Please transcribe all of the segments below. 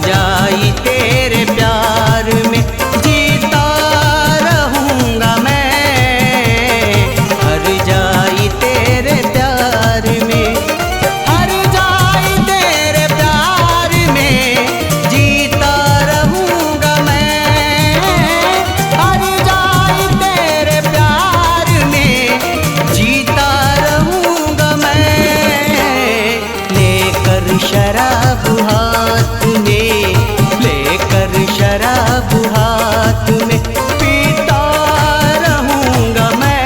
जाई तेरे प्यार में जीता रहूंगा मैं, हर जाई तेरे प्यार में, हर जाई तेरे प्यार में जीता रहूंगा मैं, हर जाई तेरे प्यार में जीता रहूंगा मैं। लेकर शराब हाथ में, लेकर शराब हाथ में पीता रहूंगा मैं,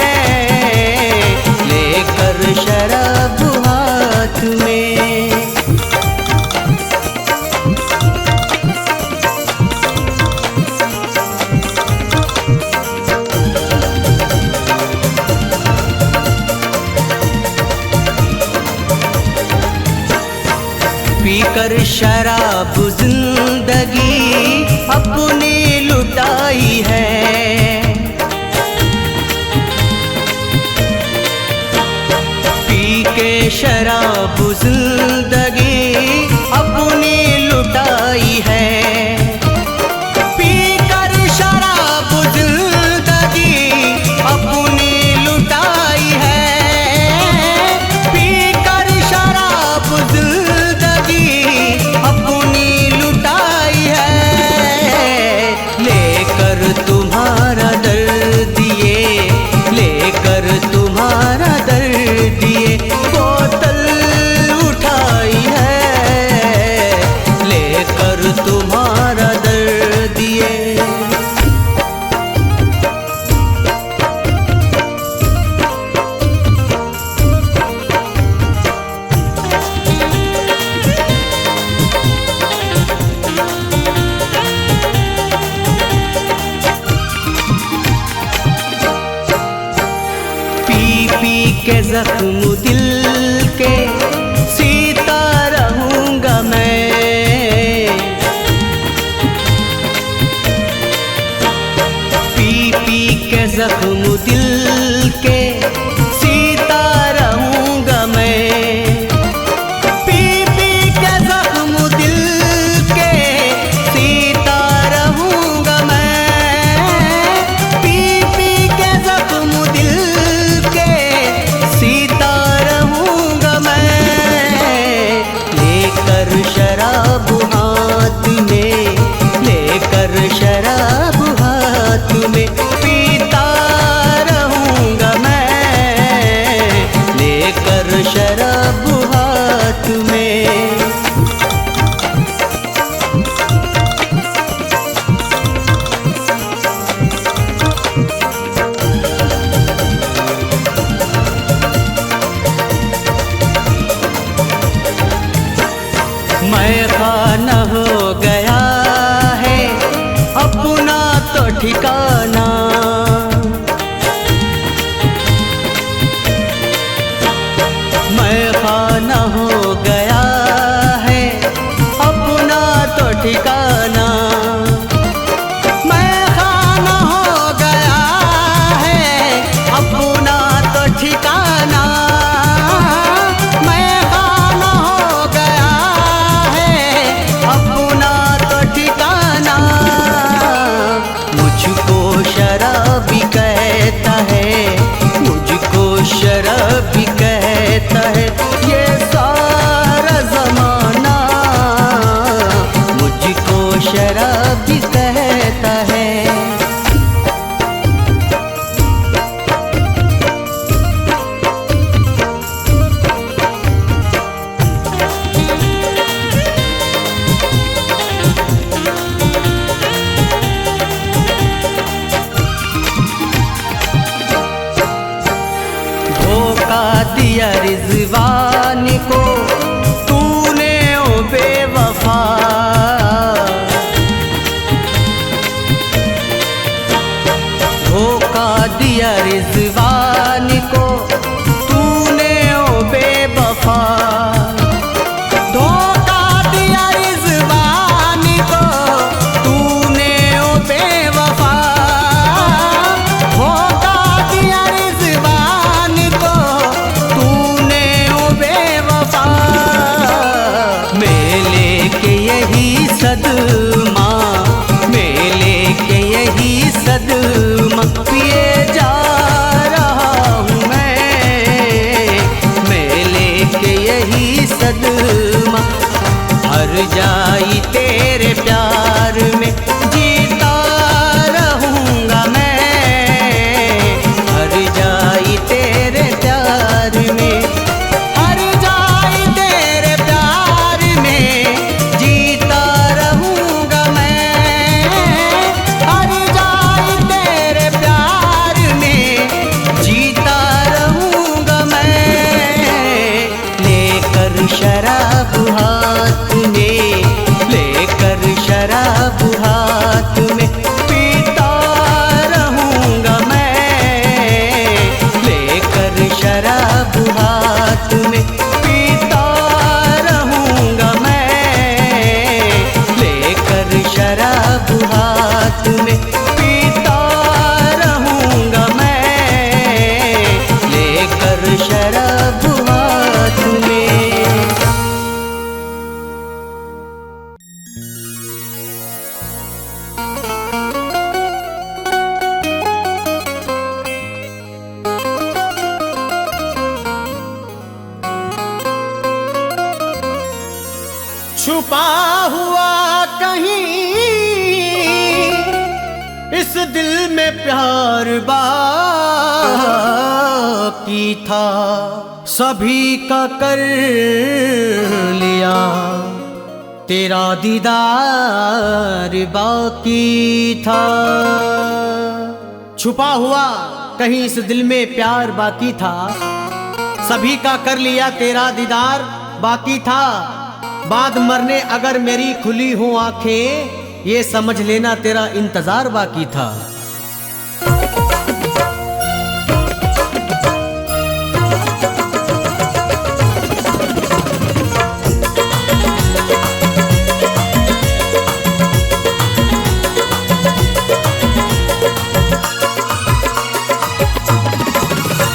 लेकर शराब हाथ में। पीकर शराब जिंदगी अपनी लुटाई है, पी के शराब जिंदगी अपनी लुटाई है, पीकर शराब जिंदगी अपनी लुटाई है, पीकर शराब अपनी लुटाई है। लेकर तुम्हारा दर्द दिए, लेकर तुम्हारा दर्द दिए बोतल उठाई है, लेकर तुम्हारा दर्द दिए। पी के जख्म दिल के सीता रहूंगा मैं, पी के जख्म दिल के सीता रहूंगा मैं, पी के जख्म दिल के सीता रहूंगा मैं, पी के जख्म दिल सीता रहूंगा मैं। लेकर शराब हाथ में, लेकर शराब हाथ में पीता रहूंगा मैं, लेकर शराब हाथ में। मैं खाना हो गया है अपना तो ठिकाना, मैं खाना हो गया है अपना तो ठिकाना, मैं खाना हो गया है अपना तो ठिकाना, मैं खाना हो गया अपना तो ठिकाना। मुझको शराबी कहता है, मुझको शराबी कहता है ये सारा जमाना, मुझको शराबी कहता है। धोखा दिया रिजवान को तूने ओ बेवफा, धोखा दिया रिजवान को तूने ओ बेवफा, धोखा दिया रिजवान को तूने ओ बेवफा, धोखा दिया रिजवान को तूने ओ बेवफा। मैं लेके यही सद पिए जा रहा हूँ मैं लेके यही सदमा। हर जाई तेरे प्यार में जीता रहूँगा मैं, हर जाई तेरे प्यार में, हर जाई तेरे प्यार में जीता रहूँगा मैं, हर जाई तेरे प्यार में जीता रहूँगा मैं। लेकर शराब हाथ में, लेकर शराब हाथ में पीता रहूँगा मैं, लेकर शराब हाथ में पीता रहूँगा मैं, लेकर शराब हाथ में पीता रहूँगा मैं, लेकर शराब हाथ में। छुपा हुआ कहीं इस दिल में प्यार बाकी था, सभी का कर लिया तेरा दीदार बाकी था। छुपा हुआ कहीं इस दिल में प्यार बाकी था, सभी का कर लिया तेरा दीदार बाकी था। बाद मरने अगर मेरी खुली हो आंखें, ये समझ लेना तेरा इंतजार बाकी था।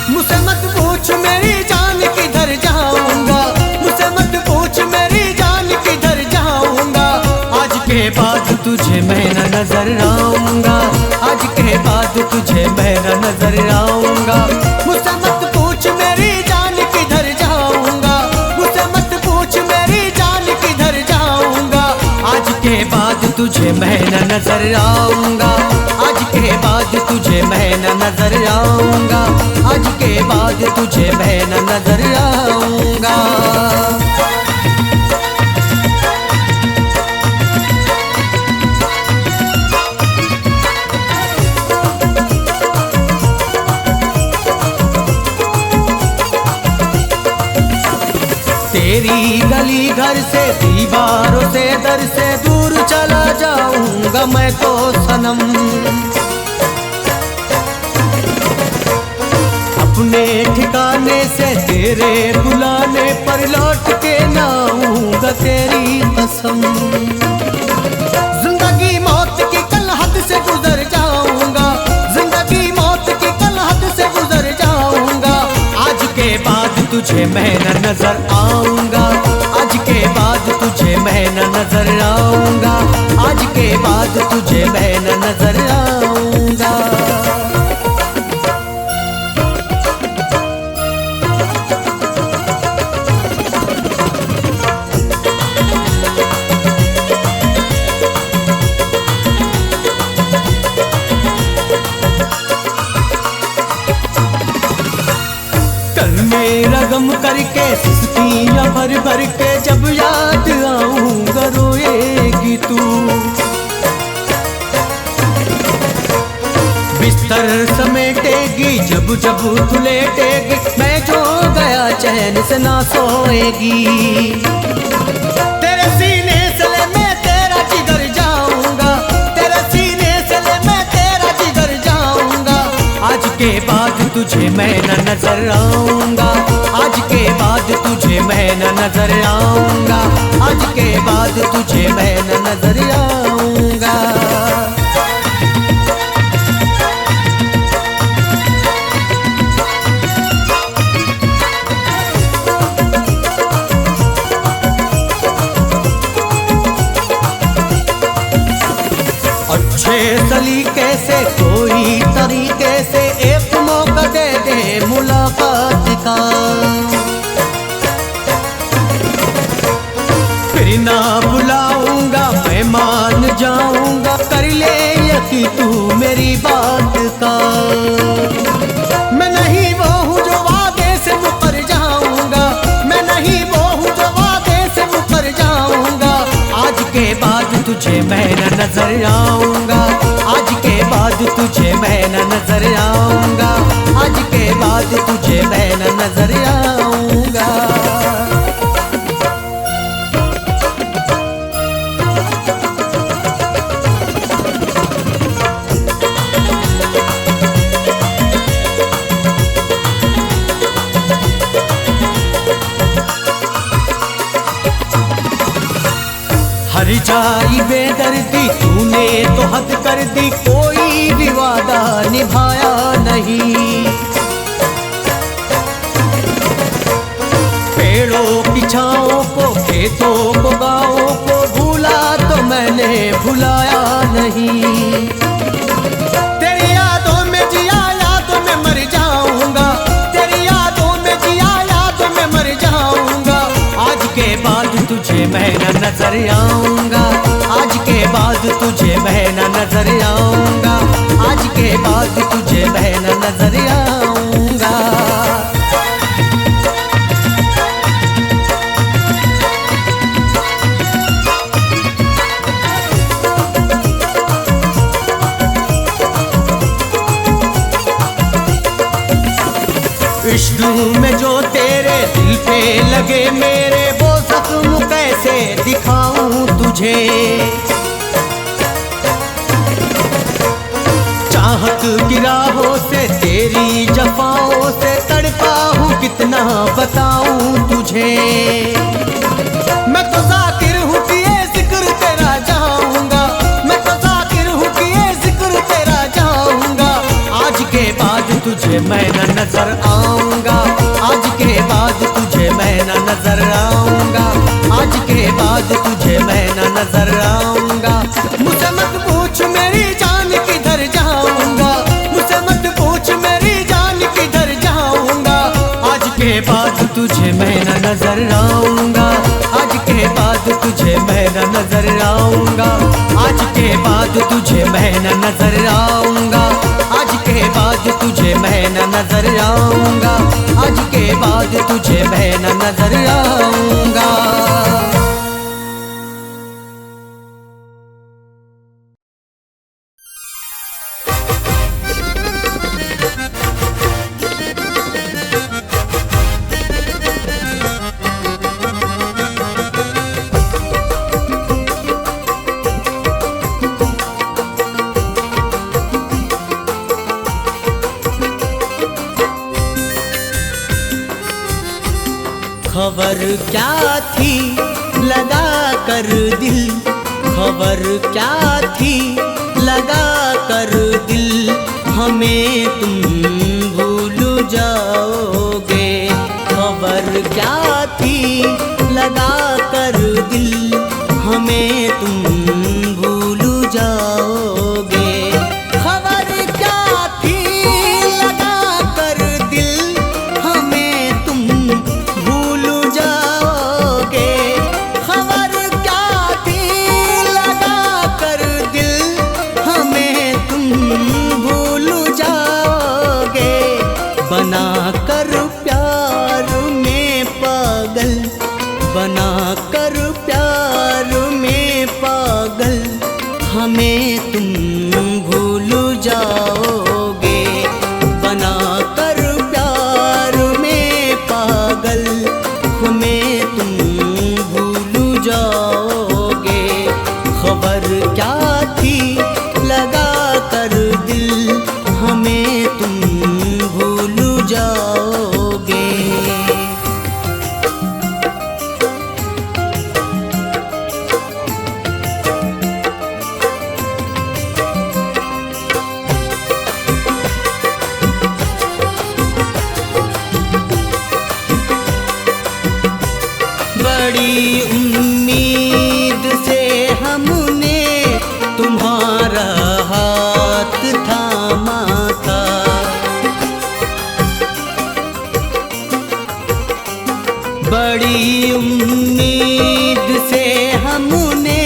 मुझसे मत पूछ मेरी जान किधर जाऊंगा, मुझसे मत पूछ मेरी जान किधर जाऊंगा। आज के बाद तुझे मैं न नजर आऊंगा, आज के बाद तुझे मैं न नजर आऊंगा। मुझसे मत पूछ मेरी जान किधर जाऊंगा, मुझसे मत पूछ मेरी जान किधर जाऊंगा। आज के बाद तुझे मैं न नजर आऊंगा, आज के बाद तुझे मैं न नजर आऊंगा, आज के बाद तुझे मैं न नजर आऊंगा। तेरी गली घर से दीवारों से दर से दूर चला जाऊंगा मैं तो सनम। अपने ठिकाने से तेरे बुलाने पर लौट के ना आऊंगा तेरी कसम। जिंदगी मौत की कल हद से गुजर जाऊंगा, जिंदगी मौत की कल हद से गुजर जाऊंगा। आज के बाद तुझे मैं न नजर आऊंगा, आज के बाद तुझे मैं न नजर आऊंगा, आज के बाद तुझे मैं न नजर आऊंगा। मेरा गम करके सिसकियां भर भर के जब याद आऊंगा रोएगी तू। बिस्तर समेटेगी जब जब तू लेटेगी, मैं जो गया चैन से ना सोएगी। तेरे सीने से ले मैं तेरा जिगर जाऊंगा, तेरे सीने से ले मैं तेरा जिगर जाऊंगा। आज के बाद तुझे मैं न नजर आऊंगा, आज के बाद तुझे मैं न नजर आऊंगा, आज के बाद तुझे मैं न नजर आऊंगा। अच्छे सलीके से कोई तरीके से एक मौका दे दे मुलाकात का, फिर ना बुलाऊंगा मैं मान जाऊंगा, कर ले यकीन तू मेरी बात का। मैं नहीं वो हूँ जो वादे से मुकर जाऊंगा, मैं नहीं वो हूँ जो वादे से मुकर जाऊंगा, आज के बाद तुझे मैं न नजर आऊंगा, आज के बाद तुझे मैं न नजर आऊंगा, आज के बाद तुझे मैं न नजर आऊंगा। हर जाई बेदर्दी तूने तो हद कर दी, कोई भी वादा निभाया नहीं। पेड़ों की छाओं को, खेतों को, गाँवों को भूला तो मैंने भुलाया नहीं। तेरी यादों में जिया, यादों में मर जाऊंगा, तेरी यादों में जिया, यादों में मर जाऊंगा, आज के बाद तुझे मैं न नजर आऊंगा, आज के बाद तुझे मैं न नजर आऊंगा, आज के बाद तुझे मैं न नजर आऊंगा। इश्क में जो तेरे दिल पे लगे मेरे, वो जख्म कैसे दिखाऊं तुझे। चाहत की राहों से, तेरी जफाओं से तड़पा हूँ कितना बताऊं तुझे। मैं तो जाकिर हूँ किए जिक्र तेरा जाऊंगा, मैं तो जाकिर हूँ किए जिक्र तेरा जाऊंगा, आज के बाद तुझे मैं न नजर आऊंगा, आज के बाद तुझे मैं न नजर आऊंगा, आज के बाद तुझे मैं न नजर आऊंगा। मुझसे मत पूछ मेरी जान किधर जाऊंगा, मुझसे मत पूछ मेरी जान किधर जाऊंगा, आज के बाद तुझे मैं न नजर आऊंगा, आज के बाद तुझे मैं न नजर आऊंगा, आज के बाद तुझे मैं न नजर आऊंगा, आज के बाद तुझे मैं न नजर आऊंगा, आज के बाद तुझे मैं न नजर आऊंगा। खबर क्या थी लगा कर दिल, खबर क्या थी लगा कर दिल, हमें तुम भूल जाओगे। खबर क्या थी लगा कर दिल, हमें तुम भूल जाओगे। खबर क्या थी लगा कर दिल, हमें तुम भूल जाओगे। खबर क्या थी लगा कर दिल, हमें तुम भूल जाओगे। बना कर प्यार में पागल, बना कर प्यार में पागल, बड़ी उम्मीद से हमने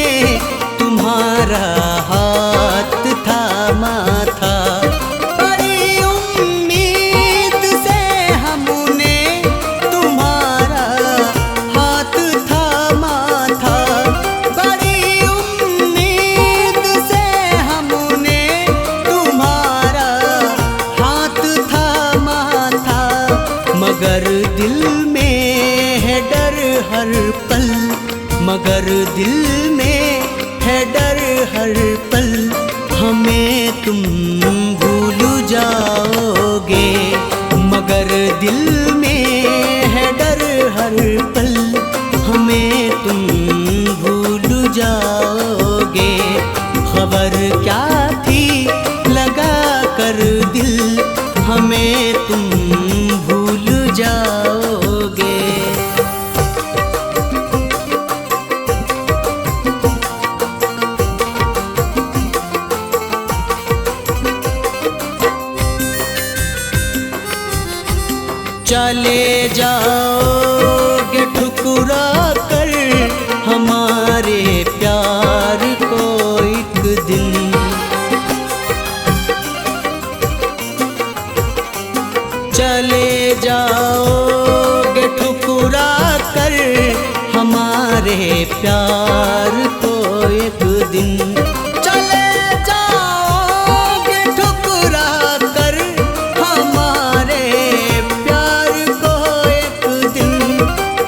तुम्हारा हाथ थामा था। बड़ी उम्मीद से हमने तुम्हारा हाथ थामा था। बड़ी उम्मीद से हमने तुम्हारा हाथ थामा था। मगर दिल में है डर हर पल, मगर दिल में है डर हर पल, हमें तुम भूल जाओगे। मगर दिल में है डर हर पल, हमें तुम भूल जाओगे। खबर क्या थी लगा कर दिल, हमें तुम भूल जाओगे। चले जाओगे ठुकरा कर हमारे प्यार को एक दिन। चले जाओगे ठुकरा कर हमारे प्यार को एक दिन। चले जाओगे ठुकरा कर हमारे प्यार को एक दिन।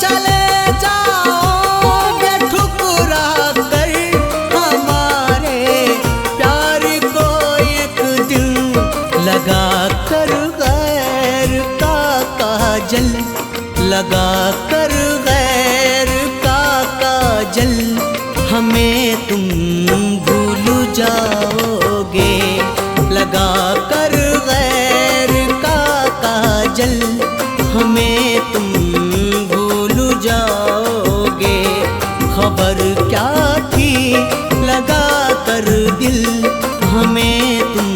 चले जाओगे ठुकरा कर हमारे प्यार को एक दिन। लगा कर काजल, लगा कर गैर का काजल, हमें तुम भूल जाओगे। लगा कर गैर का काजल, हमें तुम भूल जाओगे। खबर क्या थी लगा कर दिल, हमें तुम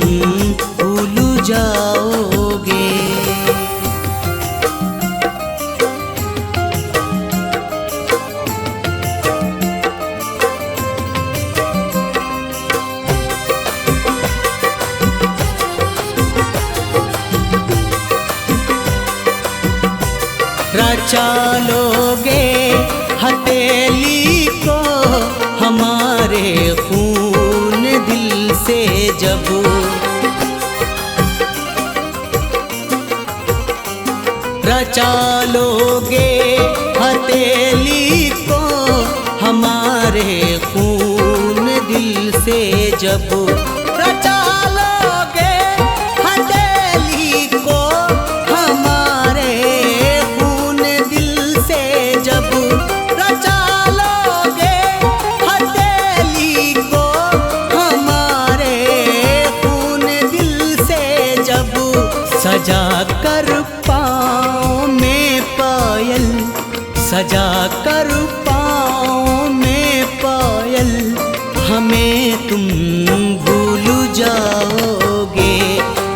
भूल जाओगे। रचा लोगे हथेली को हमारे खून दिल से जब। रचा लोगे हथेली को हमारे खून दिल से जब। रचा लोगे हथेली को हमारे खून दिल से जब। रचा लोगे हथेली को हमारे खून दिल से जब। सजा कर पाँव में पायल, सजा कर पाँव में पायल, हमें तुम भूल जाओगे।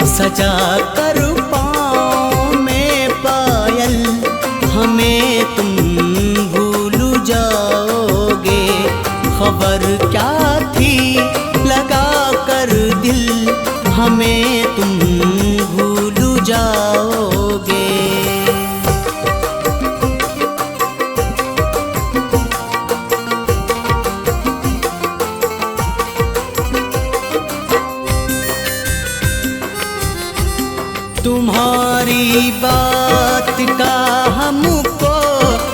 सजा कर पाँव में पायल, हमें तुम भूल जाओगे। खबर क्या थी लगा कर दिल, हमें तुम भूल जाओगे। तुम्हारी बात का हमको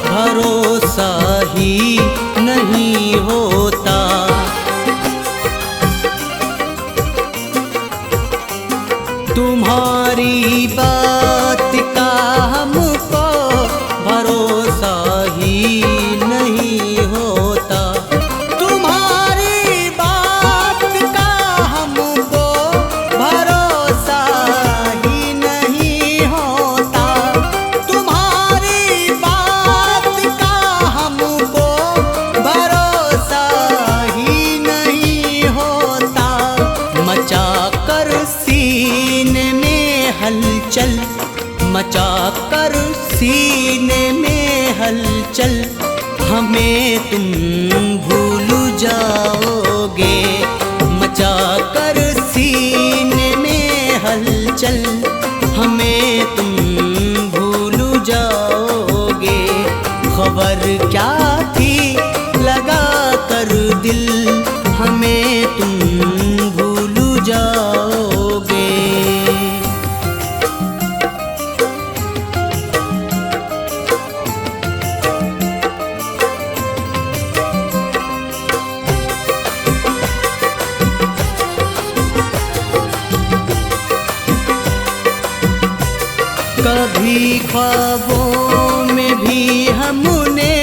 भरोसा ही नहीं होता। तुम्हारी बात का हमको भरोसा ही नहीं होता। तुम्हारी बात का हमको भरोसा ही नहीं होता। तुम्हारी बात का हमको भरोसा ही नहीं होता। मचा कर सीने में हलचल, मचा कर सीने में हलचल, हमें तुम भूल जाओगे। मचा कर सीने में हलचल, हमें तुम भूल जाओगे। खबर क्या थी लगा कर दिल, हमें तुम भूल जाओगे। कभी ख्वाबों में भी हमने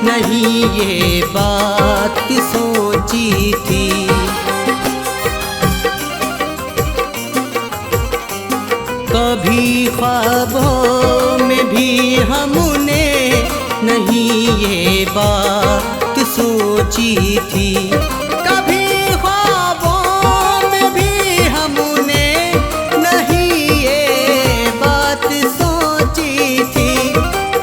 नहीं ये बात सोची थी। कभी ख्वाबों में भी हमने नहीं ये बात सोची थी। कभी ख्वाबों में भी हमने नहीं ये बात सोची थी।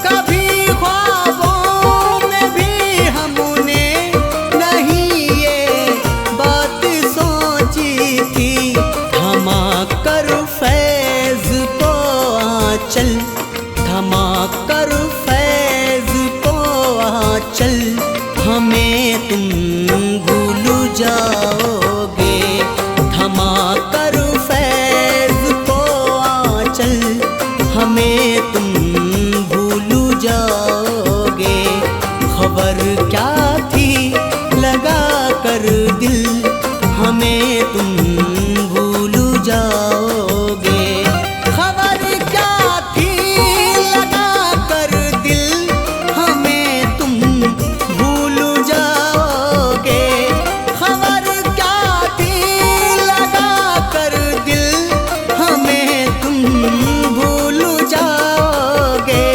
कभी ख्वाबों में भी हमने नहीं ये बात सोची थी। थमा कर फैज़ को आंचल, थमा कर फैज़ को आंचल, हमें तुम भूल जाओगे। थमा कर फैज़ को आंचल, हमें तुम भूल जाओगे। खबर क्या थी लगा कर दिल, हमें तुम भूल जाओगे। खबर क्या थी लगा कर दिल, हमें तुम भूल जाओगे। खबर क्या थी लगा कर दिल, हमें तुम भूल जाओगे।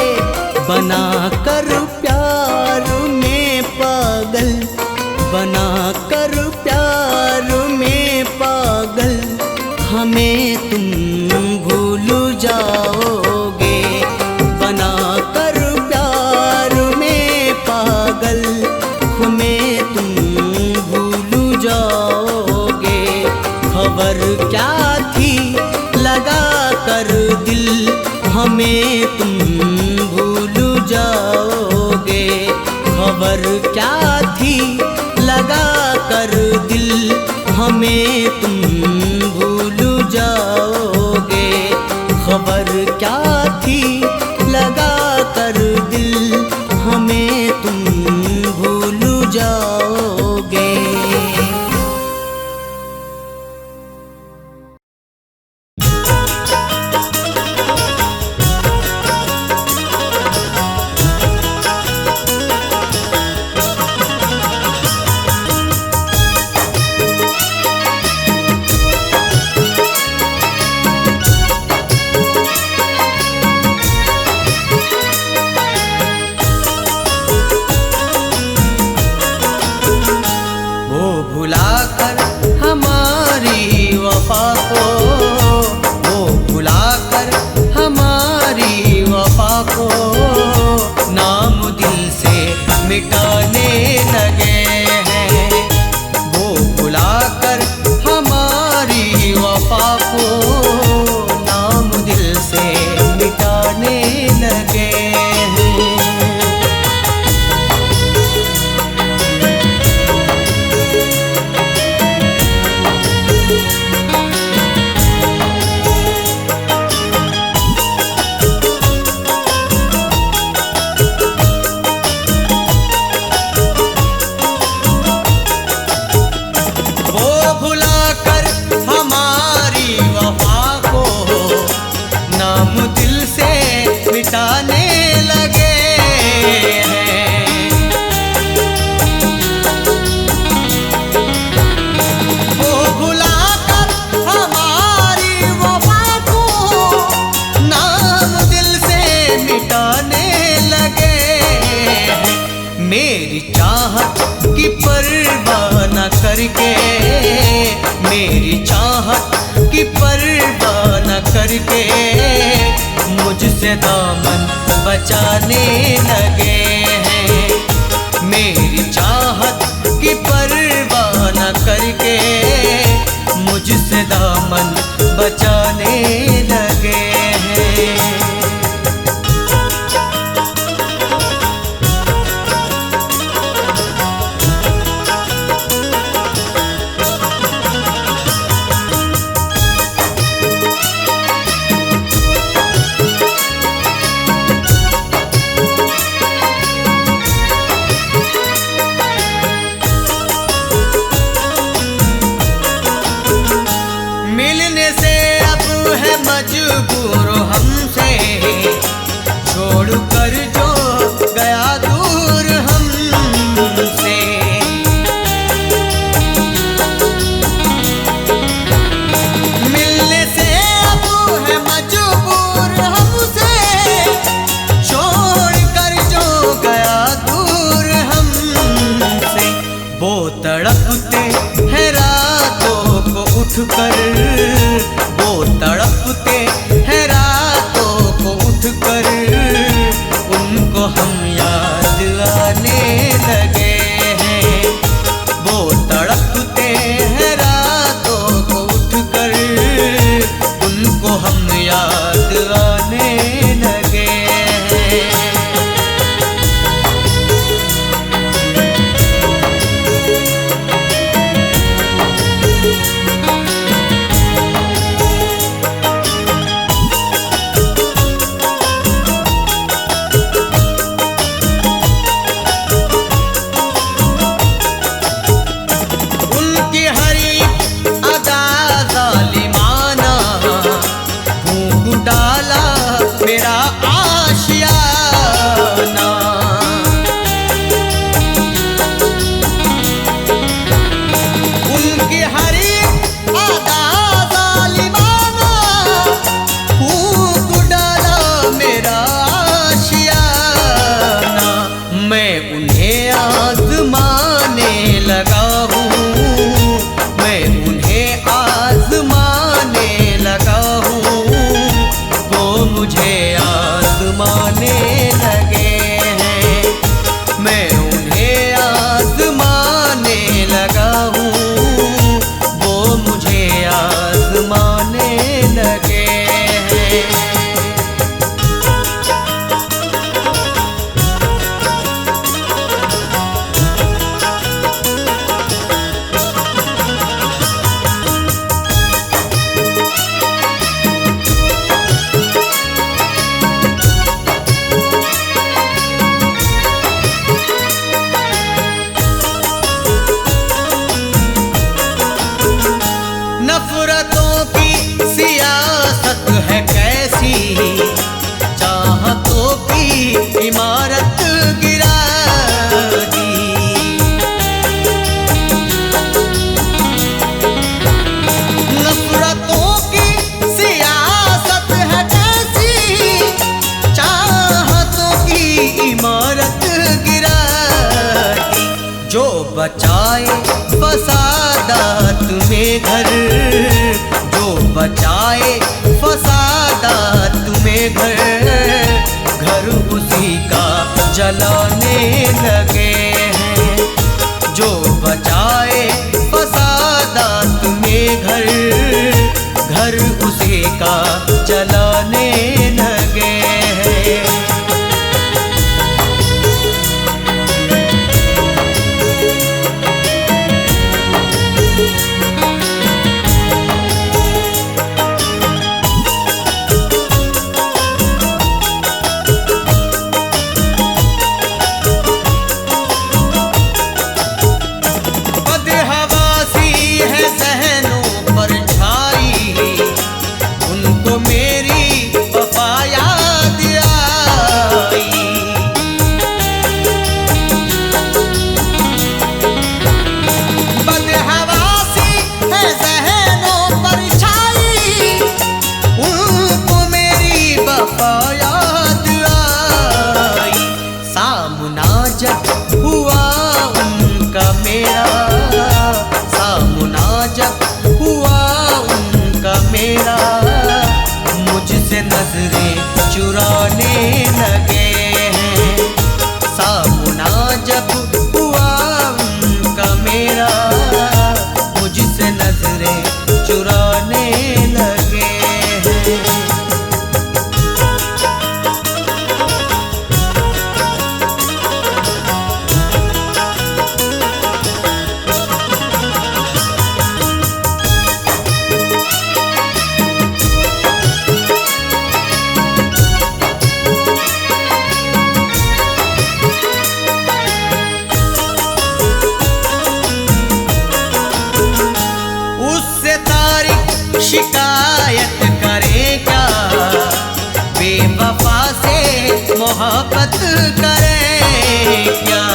बना कर प्यार में पागल, बना कर प्यार में पागल, हमें तुम भूल जाओगे। बना कर प्यार में पागल, हमें तुम भूल जाओगे। खबर क्या थी लगा कर दिल, हमें तुम भूल जाओगे। खबर क्या थी लगा कर दिल, हमें तुम भूल जाओगे। खबर क्या थी लगा कर दिल, हमें तुम भूल जाओगे। भुलाकर हमारी वफा को, वो भुलाकर हमारी वफा को, नाम दिल से मिटाने लगे हैं। वो भुलाकर हमारी वफा को, नाम दिल से मिटाने लगे हैं। मेरी चाहत की परवाह न करके, मेरी चाहत की परवाह न करके मुझसे दामन बचाने लगे हैं। मेरी चाहत की परवाह न करके मुझसे दामन बचाने लगे हैं। मिलने से अब है मजबूर हमसे, छोड़कर जो गया दूर हमसे। मिलने से अब है मजबूर हमसे, छोड़कर जो गया दूर हमसे। वो तड़पते हैं रातों को उठकर, वो तड़पते हैं रातों को उठकर, उनको हम याद आने लगे हैं। वो तड़पते हैं रातों को उठकर, उनको हम याद आने लगे हैं। मेरा आशियाना, उनकी हरी अदा जालिमाना, फूंक डाला मेरा आशियाना। मैं उन्हें आज़माने लगा हूँ, मैं उन्हें आज़माने लगा हूँ, वो मुझे आज़माने लगे हैं। मैं उन्हें आज़माने लगा हूँ, वो मुझे आज़माने लगे हैं। नफरतों की सियासत है कैसी, चाहतों की इमारत गिरा दी। नफरतों की सियासत है कैसी, चाहतों की इमारत गिरा दी। जो बचाए फसादात में घर, जो बचाए फसादात में घर, घर उसी का जलाने लगे हैं। जो बचाए फसादात में घर, घर उसी का जलाने लगे हैं। चुराने लगे हैं। सामना जब हुआ उनका मेरा, मुझसे नजरें चुराने लगे हैं। शिकायत करे क्या, बेवफा से मोहब्बत करे क्या।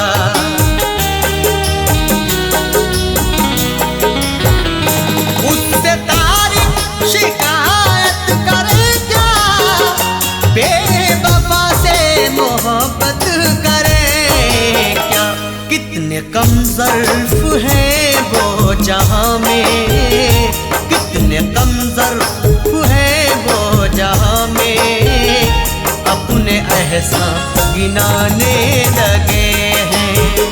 उससे तारीफ शिकायत करे क्या, बेवफा से मोहब्बत करे क्या। कितने कम ज़र्फ़ हैं वो जहां में, कितने कम ज़र्फ़ है वो जहां में, अपने एहसान गिनाने लगे हैं।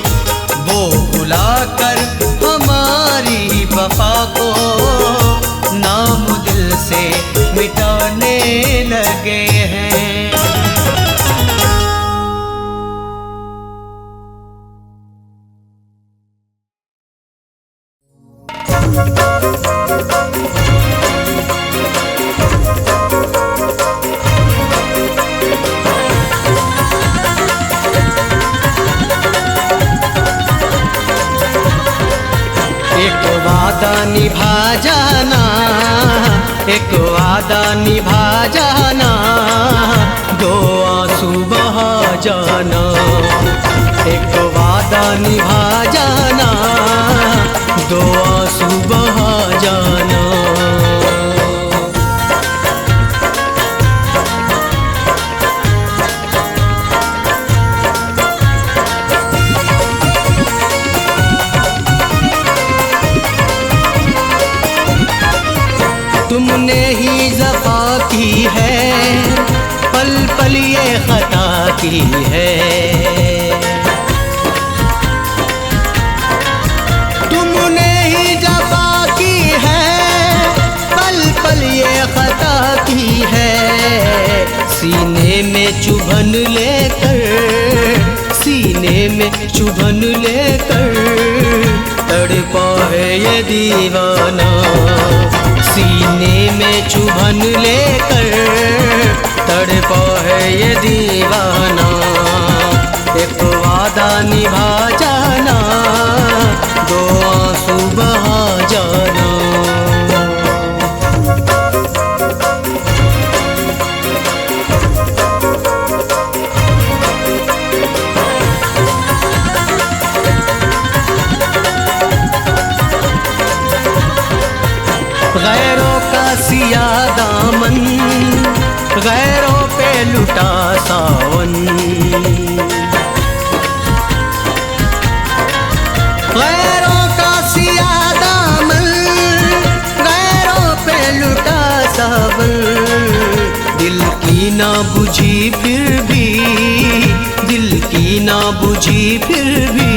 वो भुलाकर हमारी वफा को नाम दिल से मिटाने लगे हैं। एक वादा निभा जाना, एक वादा निभा जाना, दो आंसू बहा जाना। एक वादा निभा जाना, दो आंसू बहा जाना। तुमने ही ज़फ़ा की है, पल पल ये ख़ता की है। तुमने ही ज़फ़ा की है, पल पल ये ख़ता की है। सीने में चुभन लेकर, सीने में चुभन लेकर, तड़पा है ये दीवाना। सीने में चुभन लेकर, तड़पा है ये दीवाना। एक वादा निभा जाना, दो आंसू बहा जाना। गैरों का सिया दामन, गैरों पे लुटा सावन। गैरों का सिया दामन, गैरों पे लुटा सावन। दिल की ना बुझी फिर भी, दिल की ना बुझी फिर भी,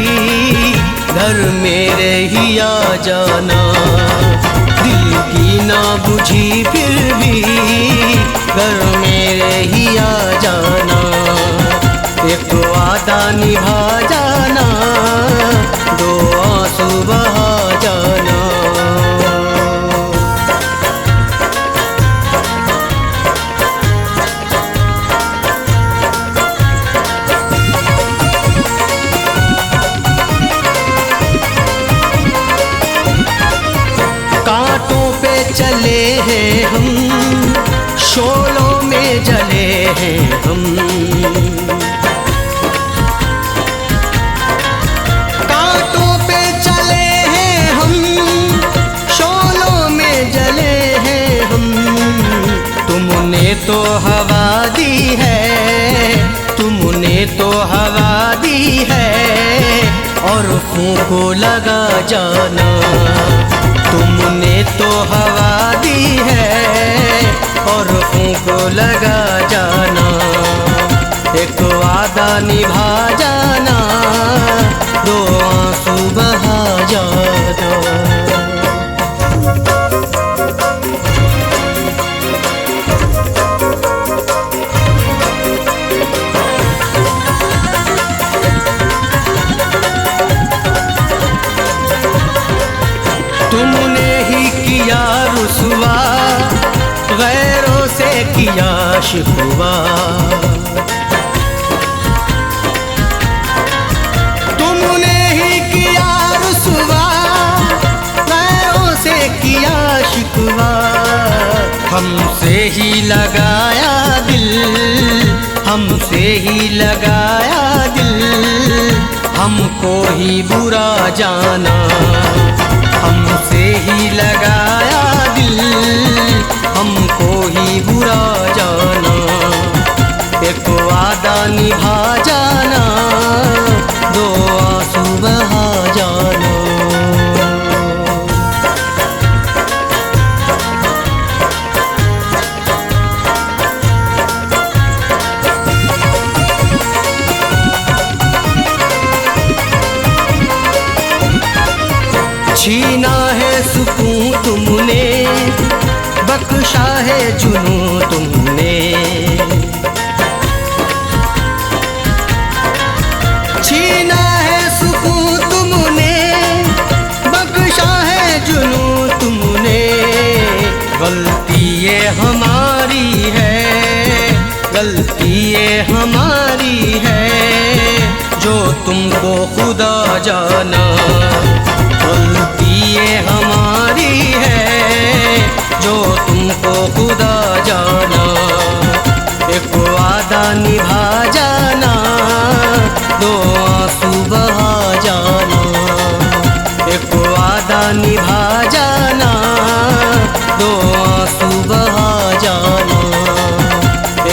घर मेरे ही आ जाना। दिल की ना बुझी फिर भी, घर मेरे ही आ जाना। एक वादा निभा जाना, दो आंसू बहा जाना। चले हैं हम, शोलों में जले हैं हम। कांटों पे चले हैं हम, शोलों में जले हैं हम। तुमने तो हवा दी है, तुमने तो हवा दी है, और फूंको लगा जाना। तुमने तो हवा दी है, और फूंक लगा जाना, एक वादा निभा जाना, दो आंसू बहा जाना। तुमने ही किया रुसवा, गैरों से किया शिकवा, तुमने ही किया रुसवा, गैरों से किया शिकवा। हमसे ही लगाया दिल, हमसे ही लगाया दिल, हमको ही बुरा जाना, हमसे ही लगाया दिल, हमको ही बुरा जाना, एक वादा निभा जाना, दो आंसू बहा जाना। छीना है सुकून तुमने, बख्शा है जुनून तुमने, छीना है सुकून तुमने, बख्शा है जुनून तुमने। गलती ये हमारी है, गलती ये हमारी है, जो तुमको खुदा जाना, गलती ये हमारी है, जो तुमको खुदा जाना, एक वादा निभा जाना, दो आंसू बहा जाना, एक वादा निभा जाना, दो आंसू बहा जाना,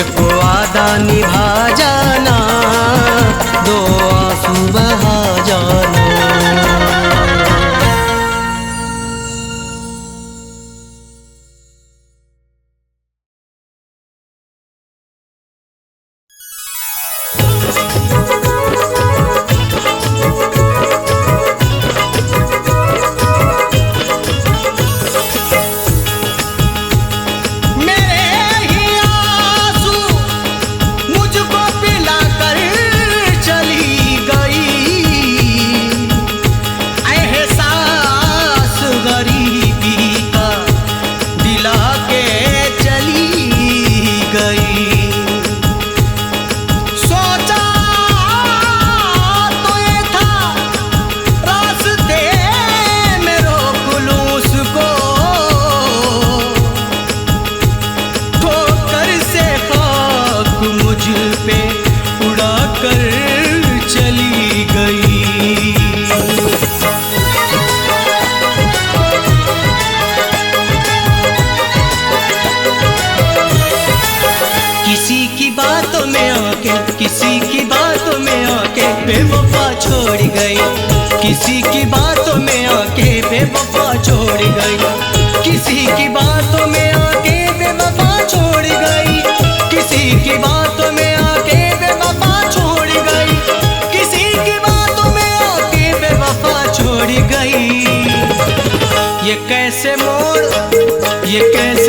एक वादा निभा जाना, दो आंसू बहा जाना। किसी की बातों में आके बेवफा छोड़ गई, किसी की बातों में आके बेवफा छोड़ गई, किसी की बातों में आके बेवफा छोड़ गई, किसी की बातों में आके बेवफा छोड़ गई, किसी की बातों में आके बेवफा छोड़ गई। ये कैसे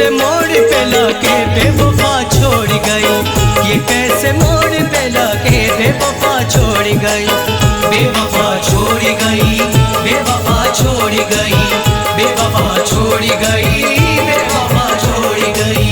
मोड़ पे लाके बेवफा छोड़ गई, ये कैसे मोड़ पे लाके बेवफा छोड़ गई, बेवफा छोड़ गई, बेवफा छोड़ गई, बेवफा छोड़ गई, बेवफा छोड़ गई।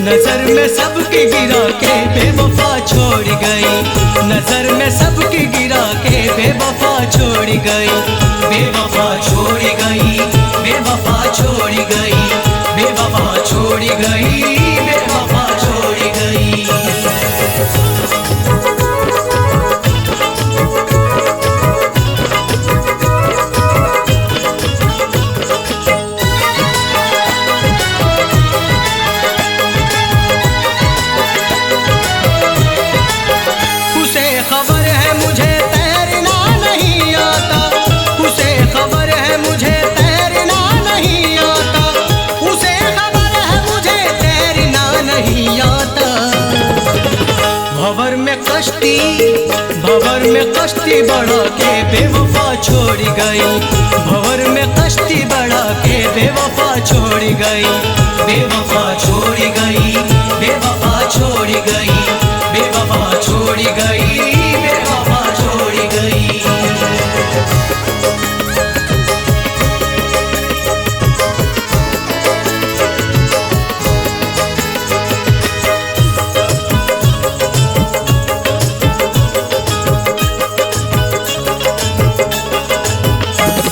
नजर में सबकी गिरा के बेवफा छोड़ गई, नजर में सबकी गिरा के बेवफा छोड़ गई, बेवफा छोड़ गई, बेवफा छोड़ गई, बेवफा छोड़ गई, बेवफा छोड़ गई। उसे खबर है मुझे तैरना नहीं आता, उसे खबर है मुझे तैरना नहीं आता, उसे खबर है मुझे तैरना नहीं आता। भंवर में कश्ती बढ़ा के बेवफा छोड़ गई, भंवर में कश्ती बढ़ा के बेवफा छोड़ गई, बेवफा छोड़ गई, बेवफा छोड़ गई, बेवफा छोड़ गई, बेवफा छोड़ गई।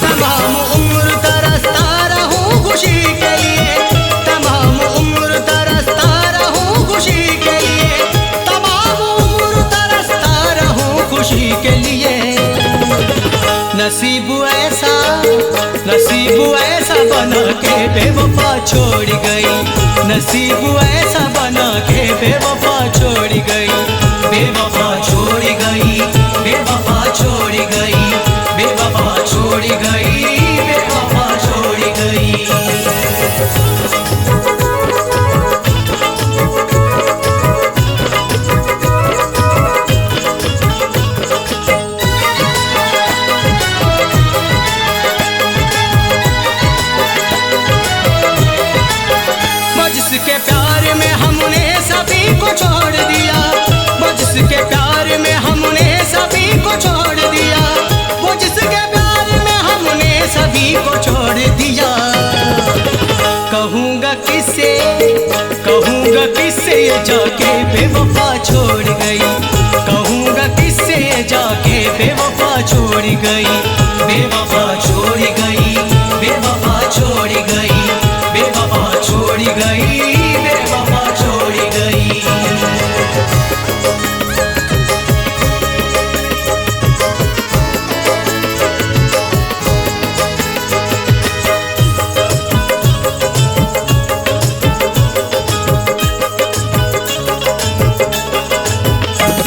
तमाम उम्र तरसता रहूं खुशी के लिए, तमाम उम्र तरसता रहूं खुशी के लिए, तमाम उम्र तरसता रहूं खुशी के लिए। नसीब ऐसा बना के बेवफा छोड़ गई, नसीब ऐसा बना के बेवफा छोड़ गई, बेवफा छोड़ गई, बेवफा छोड़ गई, बेवफा छोड़ गई, बेवफा छोड़ गई। जिसके प्यार में हमने सभी को छोड़ दिया, वो जिसके प्यार में हमने सभी को छोड़ दिया, वो जिसके प्यार में हमने सभी को छोड़ दिया। कहूँगा किससे ये जाके बेवफा छोड़ गई, कहूँगा किससे ये जाके बेवफा छोड़ गई, बेवफा छोड़ गई, बेवफा छोड़ गई, बेवफा छोड़ गई, बेवफा छोड़ गई।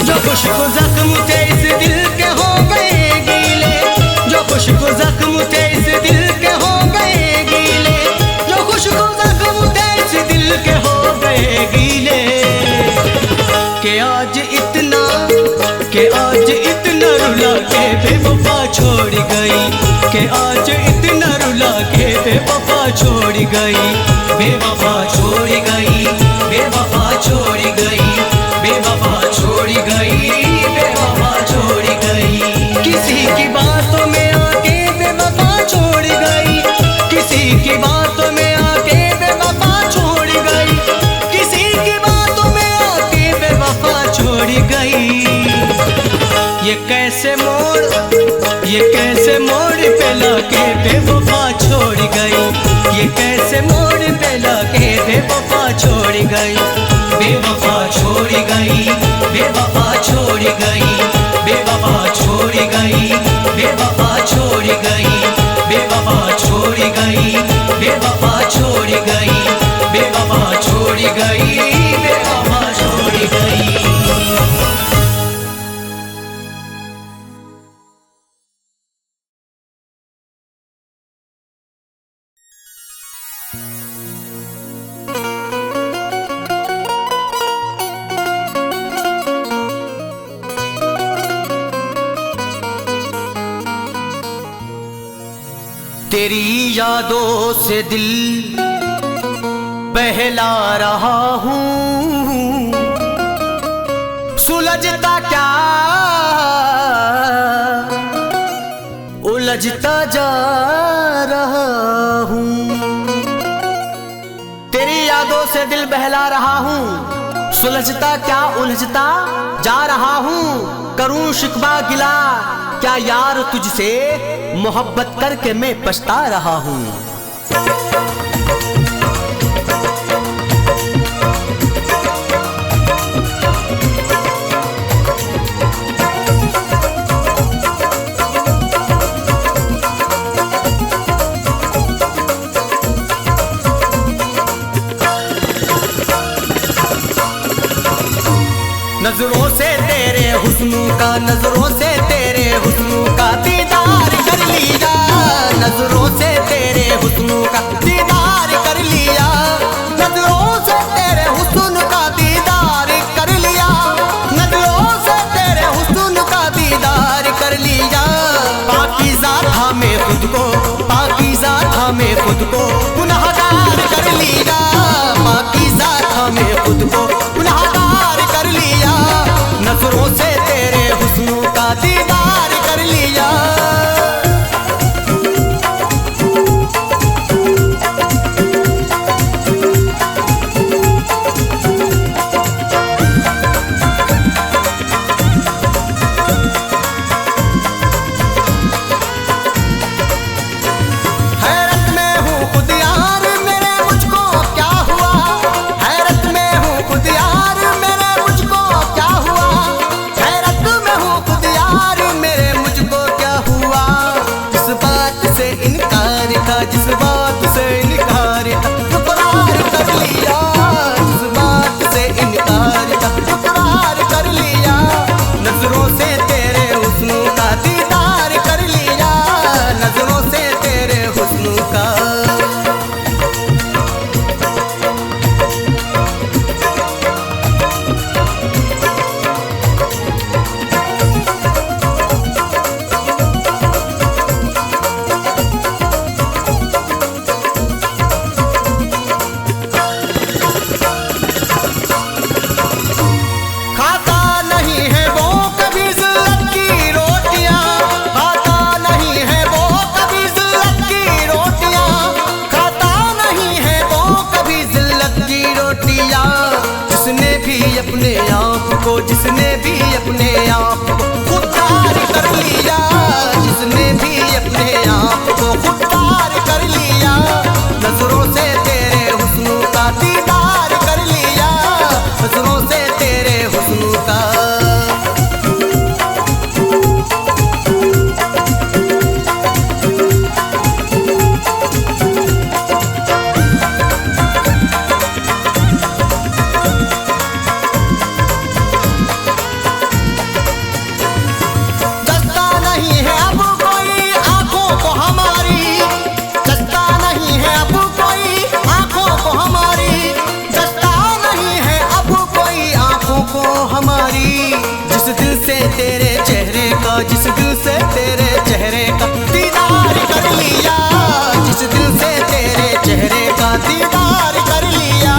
जो खुशको जख्म थे इस दिल के हो गए गीले, जो खुशको जख्म थे इस दिल के हो गए गीले, जो खुशको जख्म थे इस दिल के हो गए गीले। के आज इतना रुला के बेवफा छोड़ गई, के आज इतना रुला के बेवफा छोड़ गई, बेवफा छोड़ गई, बेवफा छोड़ गई, बेवफा छोड़ गई, बेवफा छोड़ गई। किसी की बातों में आके बेवफा छोड़ गई, किसी की बातों में आके बेवफा छोड़ गई, किसी की बातों में आके बेवफा छोड़ गई। ये कैसे मोड़ पे लाके बेवफा छोड़ गई, ये कैसे मोड़ पे लाके बेवफा छोड़ गई, बेवफा छोड़ गई, बेवफा छोड़ गई, बेवफा छोड़ गई, बेवफा छोड़ गई, बेवफा छोड़ गई, बेवफा छोड़ गई, बेवफा छोड़ गई, बेवफा छोड़ गई। तेरी यादों से दिल बहला रहा हूँ, सुलझता क्या उलझता जा रहा हूँ। तेरी यादों से दिल बहला रहा हूँ, सुलझता क्या उलझता जा रहा हूँ। करूँ शिकवा गिला क्या यार तुझसे, मोहब्बत करके मैं पछता रहा हूँ। नजरों से तेरे हुस्न का, नजरों से तेरे हुस्न का दीदार कर लिया। नजरों से तेरे हुस्न का दीदार कर लिया। नजरों से तेरे हुस्न का दीदार कर लिया। नजरों से तेरे हुस्न का दीदार कर लिया। पाकीज़ा था मैं खुद को, पाकीज़ा था मैं खुद को गुनाहगार कर लिया। पाकीज़ा था मैं खुद को गुनाहगार कर लिया। नजरों से तेरे हुस्न का दीदार कर लिया। हैरत में हूँ खुद यार मेरे मुझको क्या हुआ। हैरत में हूँ खुद यार मेरे मुझको क्या हुआ। हैरत में हूँ खुद यार मेरे मुझको क्या हुआ। जिस बात से इनकार था, जिस बात से इनकार था इकरार कर लिया। जिस बात से इनकार था इकरार कर लिया। नजरों से तेरे हुस्न का दीदार कर लिया। नजरों से तेरे हुस्न का। खाता नहीं है वो कभी ज़िल्लत की रोटियां। खाता नहीं है वो कभी ज़िल्लत की रोटियां। खाता नहीं है वो कभी ज़िल्लत की रोटियां। जिसने भी अपने आप को, जिसने भी अपने आप को खुददार कर लिया। जिसने भी अपने आप को खुददार कर लिया। नजरों से तेरे हुस्न का दीदार कर लिया। नजरों से तेरे हुस्न का। जस्ता नहीं है अब कोई आंखों को हमारी। जस्ता नहीं है अब कोई आंखों को हमारी। जस्ता नहीं है अब कोई आंखों को हमारी। जिस दिल से तेरे चेहरे का, जिस दिल से तेरे चेहरे का दीदार कर लिया। जिस दिल से तेरे चेहरे का दीदार कर लिया।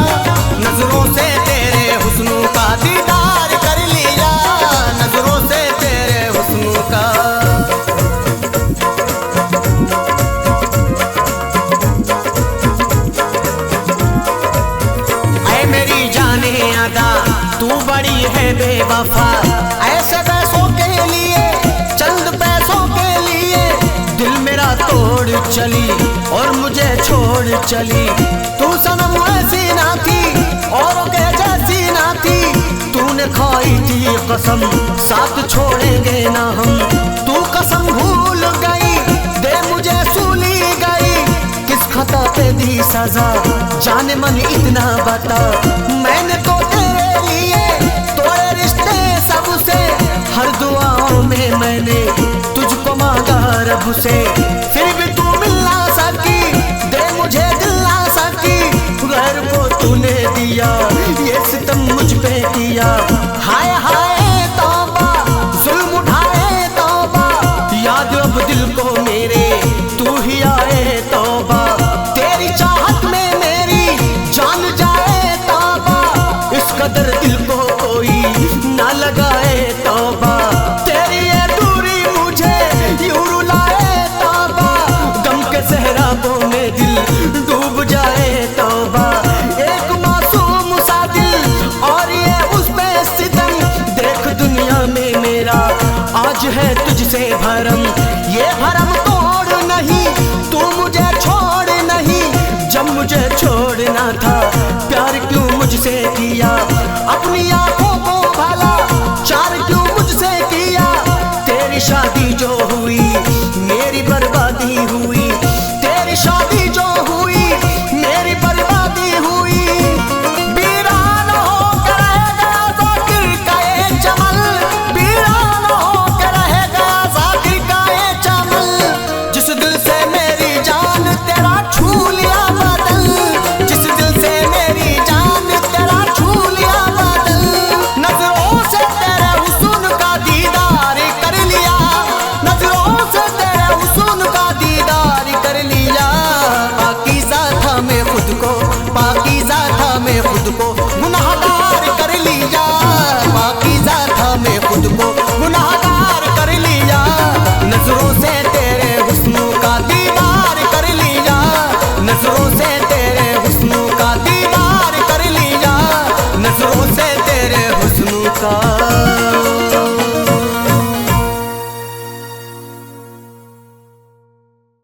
नजरों से तेरे हुस्न का दीदार कर लिया। नजरों से तेरे हुस्न का। ऐ मेरी जाने अदा तू बड़ी है बेवफा। ऐसे पैसों के लिए, चंद पैसों के लिए दिल मेरा तोड़ चली और मुझे छोड़ चली। तू सनम ऐसी ना थी औरों के जैसी ना थी। तूने खाई थी कसम साथ छोड़ेंगे ना हम। तू कसम भूल गई, दे मुझे सूली गई। किस खता पे दी सजा जाने मन इतना बता। मैंने तो तेरे लिए तोड़े रिश्ते सबसे। हर दुआओं में मैंने तुझको मांगा रब से। फिर भी तू मिल ना सकी, दे मुझे दिल ना सकी। गैर को तूने दिया, ये सितम मुझ पे किया। हाय हाय तौबा, जुल्म उठाए तौबा। याद अब दिल को मेरे तू ही आए तौबा। तेरी चाहत में मेरी जान जाए तौबा। इस कदर दिल को कोई ना लगाए तौबा। तेरी ये दूरी मुझे यूं रुलाए तौबा। गम के सहराबों में दिल डूब जाए तौबा। एक मासूम सा दिल और ये उस पे सितम। देख दुनिया में मेरा आज है तुझसे भरम।